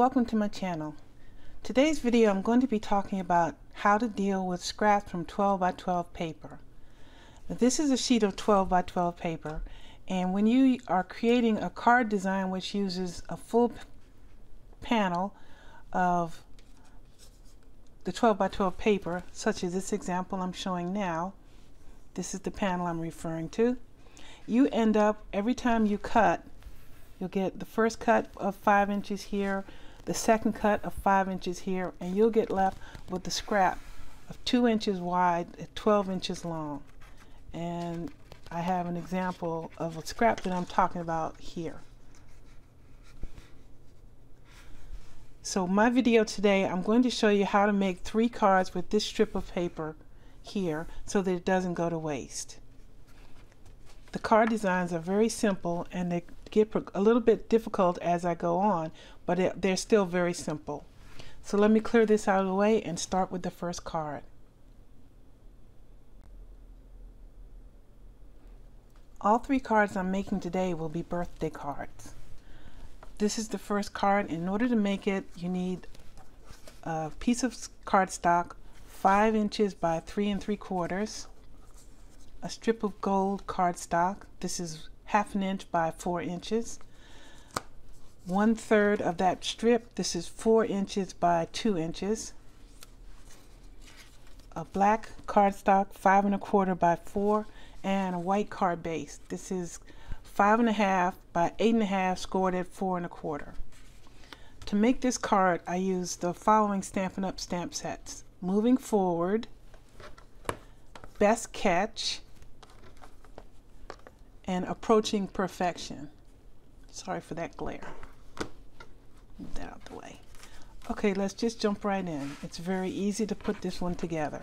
welcome to my channel. Today's video I'm going to be talking about how to deal with scraps from 12 by 12 paper. Now, this is a sheet of 12 by 12 paper, and when you are creating a card design which uses a full panel of the 12 by 12 paper, such as this example I'm showing now, this is the panel I'm referring to, you end up, every time you cut, you'll get the first cut of 5 inches here, the second cut of 5 inches here, and you'll get left with the scrap of 2 inches wide and 12 inches long. And I have an example of a scrap that I'm talking about here. So my video today, I'm going to show you how to make 3 cards with this strip of paper here so that it doesn't go to waste. The card designs are very simple and they get a little bit difficult as I go on, but they're still very simple. So let me clear this out of the way and start with the first card. All 3 cards I'm making today will be birthday cards. This is the first card. In order to make it, you need a piece of cardstock 5 inches by 3 3/4, a strip of gold cardstock. This is 1/2 inch by 4 inches. 1/3 of that strip, this is 4 inches by 2 inches. A black cardstock 5 1/4 by 4, and a white card base. This is 5 1/2 by 8 1/2 scored at 4 1/4. To make this card, I use the following Stampin' Up stamp sets: Moving Forward, Best Catch, and Approaching Perfection. Sorry for that glare. Move that out the way. Okay, let's just jump right in. It's very easy to put this one together.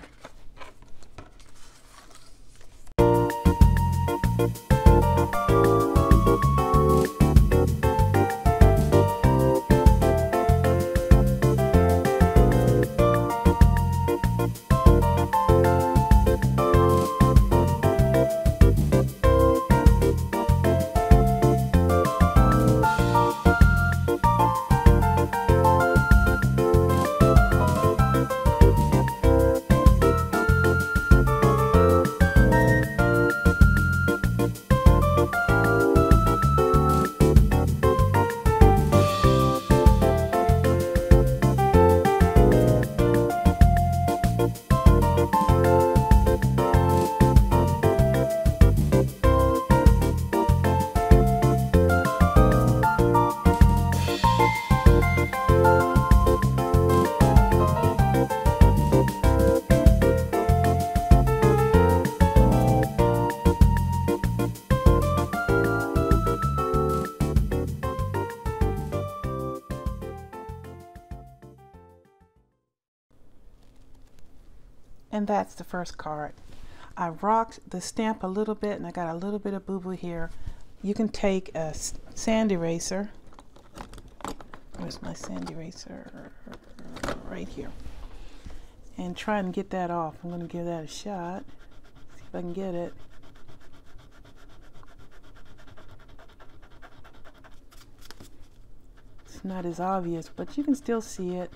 And that's the first card. I rocked the stamp a little bit and I got a little bit of boo-boo here. You can take a sand eraser. Where's my sand eraser? Right here. And try and get that off. I'm going to give that a shot. See if I can get it. It's not as obvious, but you can still see it.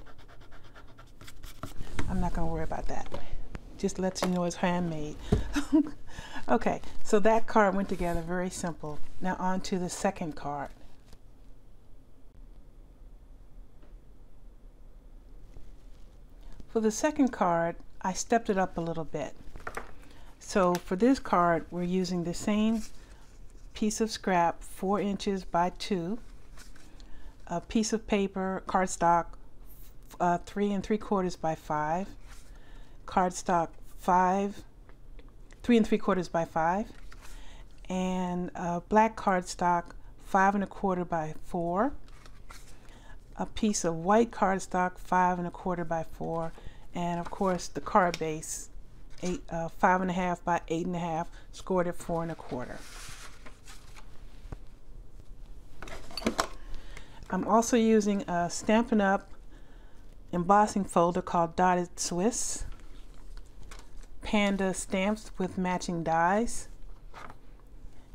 I'm not going to worry about that. Just lets you know it's handmade. Okay, so that card went together very simple. Now on to the second card. For the second card, I stepped it up a little bit. So for this card, we're using the same piece of scrap, 4 inches by 2, a piece of paper, cardstock, 3 3/4 by 5, cardstock 3 3/4 by 5, and black cardstock 5 1/4 by 4, a piece of white cardstock 5 1/4 by 4, and of course the card base 5 1/2 by 8 1/2 scored at 4 1/4. I'm also using a Stampin' Up embossing folder called Dotted Swiss, panda stamps with matching dies,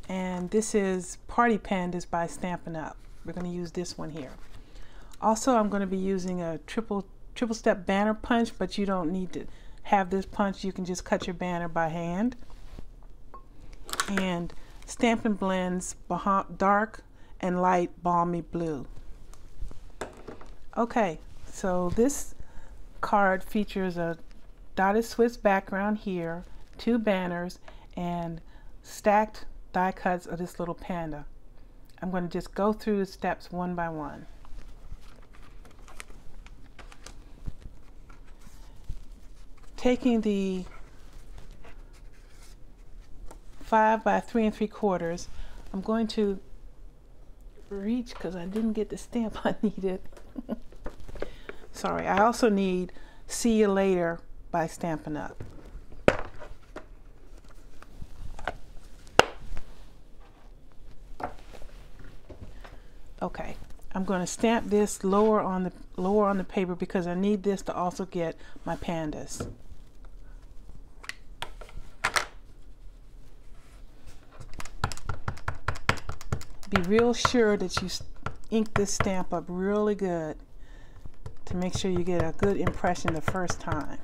and this is Party Pandas by Stampin' Up. We're going to use this one here. Also, I'm going to be using a triple step banner punch, but you don't need to have this punch. You can just cut your banner by hand. And Stampin' Blends Bahama, dark and light balmy blue. Okay, so this card features a dotted Swiss background here, 2 banners, and stacked die cuts of this little panda. I'm going to just go through the steps one by one. Taking the 5 by 3 3/4, I'm going to reach because I didn't get the stamp I needed. Sorry, I also need See You Later by Stampin' Up. Okay, I'm going to stamp this lower on the paper because I need this to also get my pandas. Be real sure that you ink this stamp up really good to make sure you get a good impression the first time.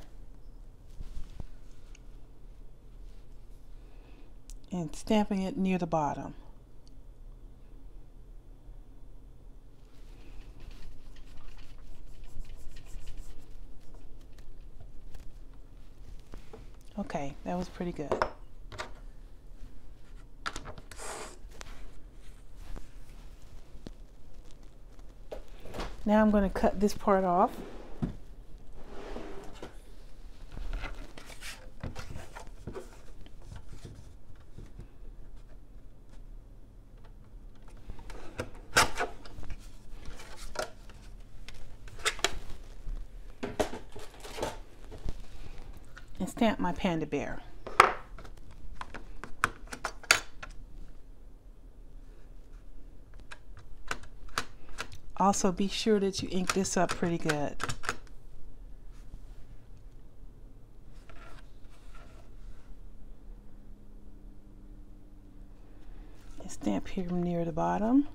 And stamping it near the bottom. Okay, that was pretty good. Now I'm going to cut this part off. And stamp my panda bear. Also, be sure that you ink this up pretty good. And stamp here near the bottom.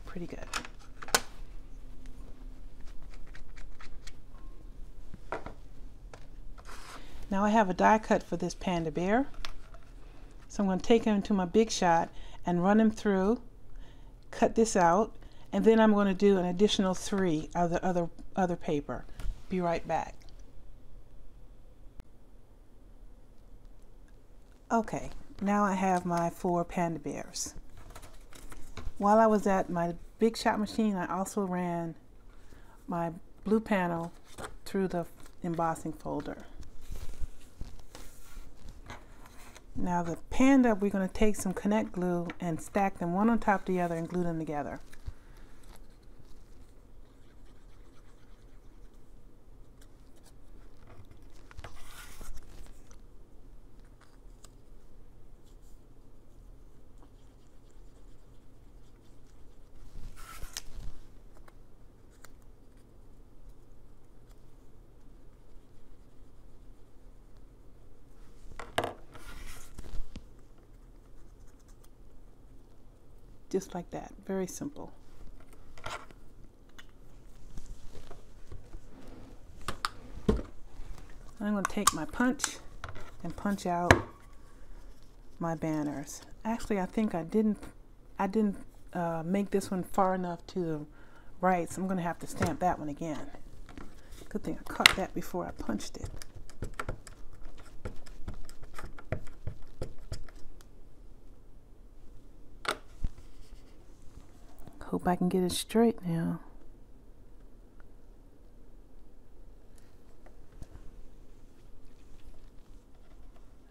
Pretty good. Now I have a die cut for this panda bear. So I'm going to take him to my Big Shot and run him through. Cut this out, and then I'm going to do an additional 3 of the other paper. Be right back. Okay, now I have my 4 panda bears. While I was at my Big Shot machine, I also ran my blue panel through the embossing folder. Now the panda, we're going to take some Connect glue and stack them one on top of the other and glue them together. Just like that, very simple. I'm going to take my punch and punch out my banners. Actually, I think I didn't make this one far enough to the right, so I'm going to have to stamp that one again. Good thing I caught that before I punched it. Hope I can get it straight now.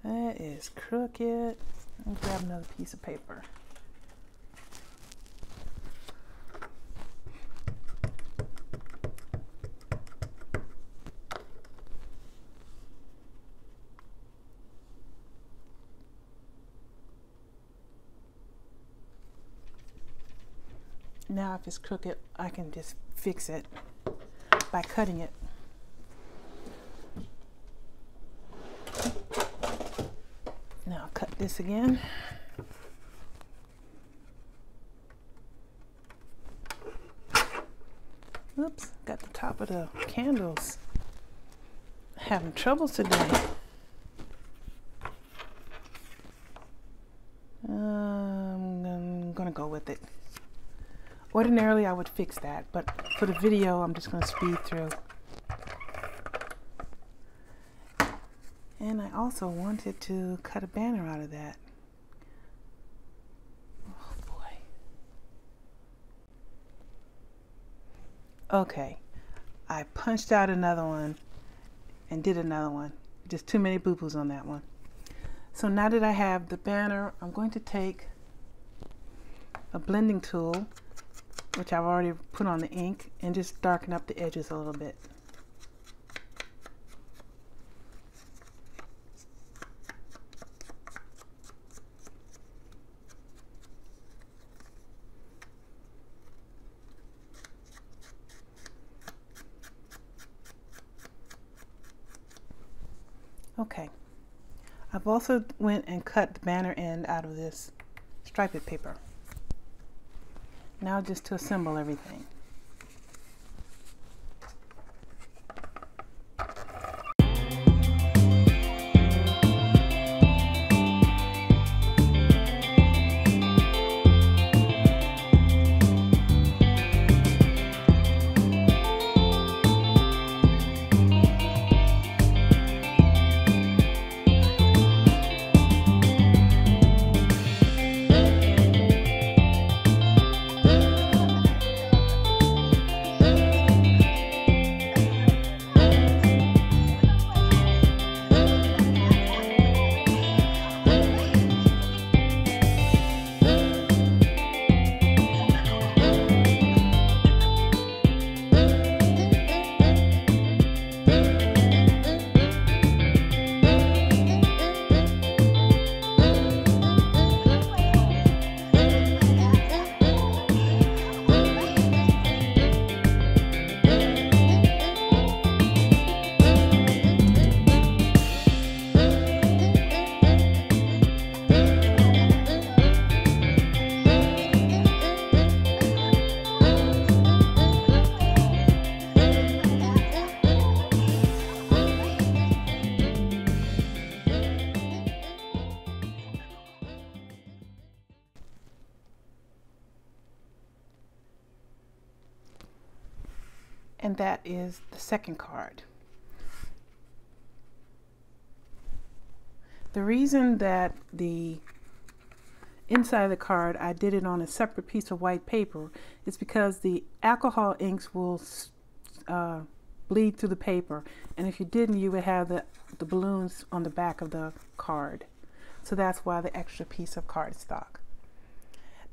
That is crooked. I'll grab another piece of paper. Now if it's crooked, I can just fix it by cutting it. Now I'll cut this again. Oops, got the top of the candles. Having trouble today. I'm gonna go with it. Ordinarily I would fix that, but for the video I'm just gonna speed through. And I also wanted to cut a banner out of that. Oh boy. Okay, I punched out another one and did another one. Just too many boo-boos on that one. So now that I have the banner, I'm going to take a blending tool, which I've already put on the ink, and just darken up the edges a little bit. Okay, I've also went and cut the banner end out of this striped paper. Now just to assemble everything. And that is the second card. The reason that the inside of the card I did it on a separate piece of white paper is because the alcohol inks will bleed through the paper, and if you didn't, you would have the balloons on the back of the card. So that's why the extra piece of cardstock.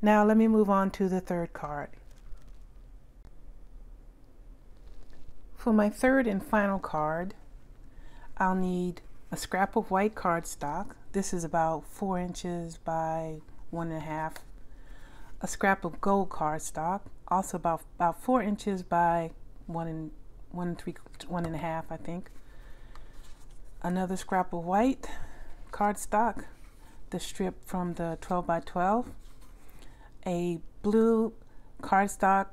Now let me move on to the third card. For my third and final card, I'll need a scrap of white cardstock. This is about 4 inches by 1.5. A scrap of gold cardstock, also about 4 inches by 1.5, I think. Another scrap of white cardstock, the strip from the 12 by 12. A blue cardstock,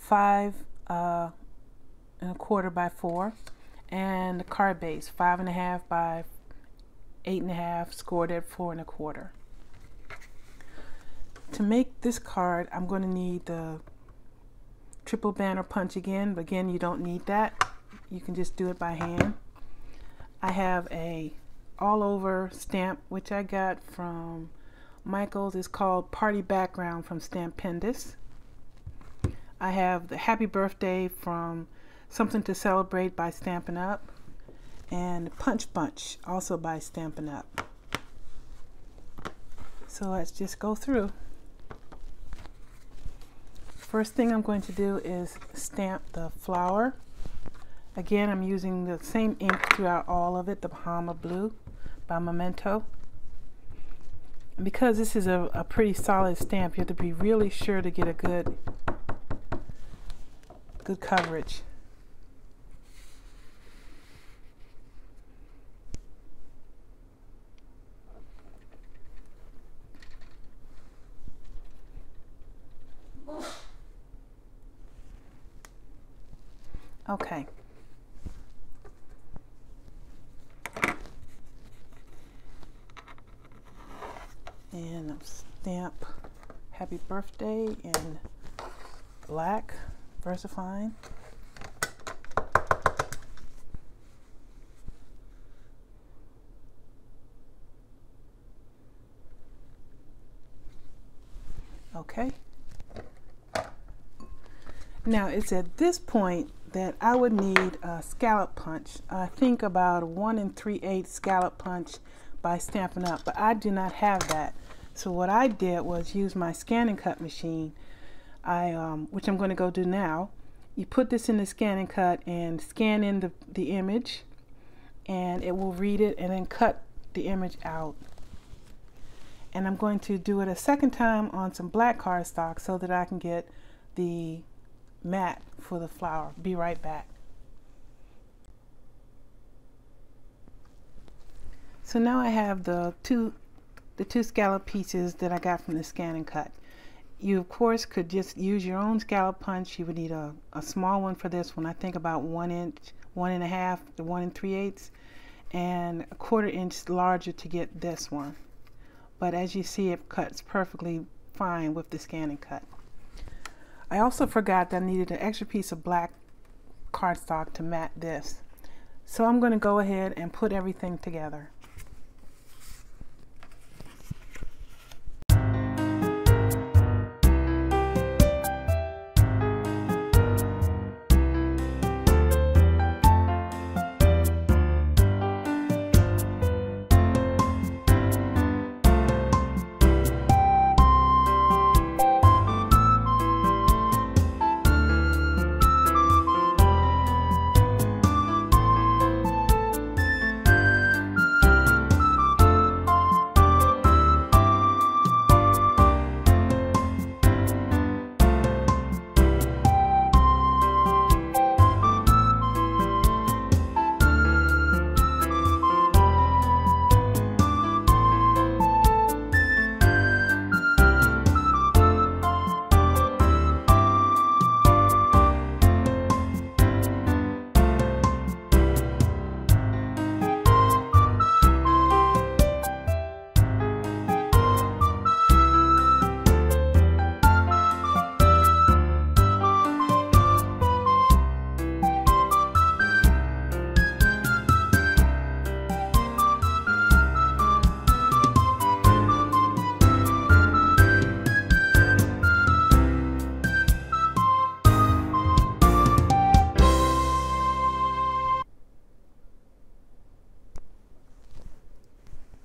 5.25 by 4, and the card base 5.5 by 8.5, scored at 4.25. To make this card, I'm going to need the triple banner punch again, but again, you don't need that. You can just do it by hand. I have a all over stamp, which I got from Michael's. It's called Party Background from Stampendous. I have the Happy Birthday from Something to Celebrate by Stampin' Up, and Punch Bunch, also by Stampin' Up. So let's just go through. First thing I'm going to do is stamp the flower. Again, I'm using the same ink throughout all of it, the Bahama Blue by Memento. And because this is a pretty solid stamp, you have to be really sure to get a good coverage. Okay. And I'll stamp happy birthday in black Versafine. Okay. Now it's at this point that I would need a scallop punch. I think about a 1 3/8 scallop punch by Stampin' Up, but I do not have that. So what I did was use my scan and cut machine, which I'm going to go do now. You put this in the scan and cut and scan in the image, and it will read it and then cut the image out. And I'm going to do it a second time on some black cardstock so that I can get the mat for the flower. Be right back. So now I have the two scallop pieces that I got from the scan and cut. You of course could just use your own scallop punch. You would need a small one for this one. I think about 1 inch, 1.5 to 1 3/8, and a 1/4 inch larger to get this one. But as you see, it cuts perfectly fine with the scan and cut. I also forgot that I needed an extra piece of black cardstock to mat this. So I'm going to go ahead and put everything together.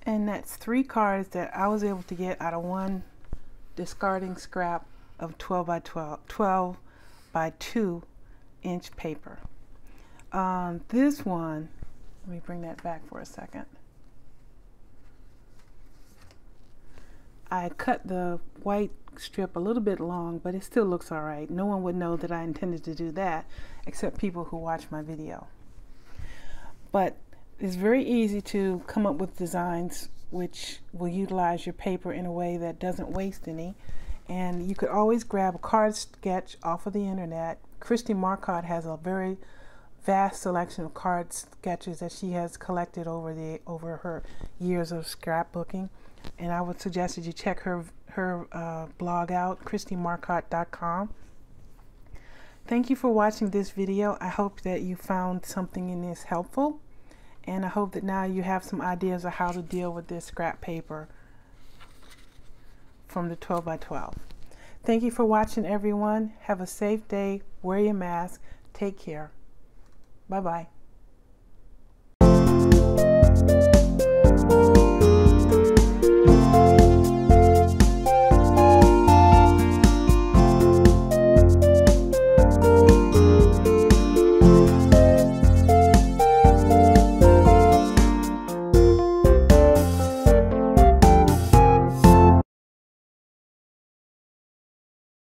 And that's 3 cards that I was able to get out of one discarding scrap of 12 by 2 inch paper. This one, let me bring that back for a second. I cut the white strip a little bit long, but it still looks all right. No one would know that I intended to do that except people who watch my video. But it's very easy to come up with designs which will utilize your paper in a way that doesn't waste any. And you could always grab a card sketch off of the internet. Christy Marcotte has a very vast selection of card sketches that she has collected over her years of scrapbooking. And I would suggest that you check her blog out, christymarcotte.com. Thank you for watching this video. I hope that you found something in this helpful. And I hope that now you have some ideas of how to deal with this scrap paper from the 12 by 12. Thank you for watching, everyone. Have a safe day. Wear your mask. Take care. Bye-bye.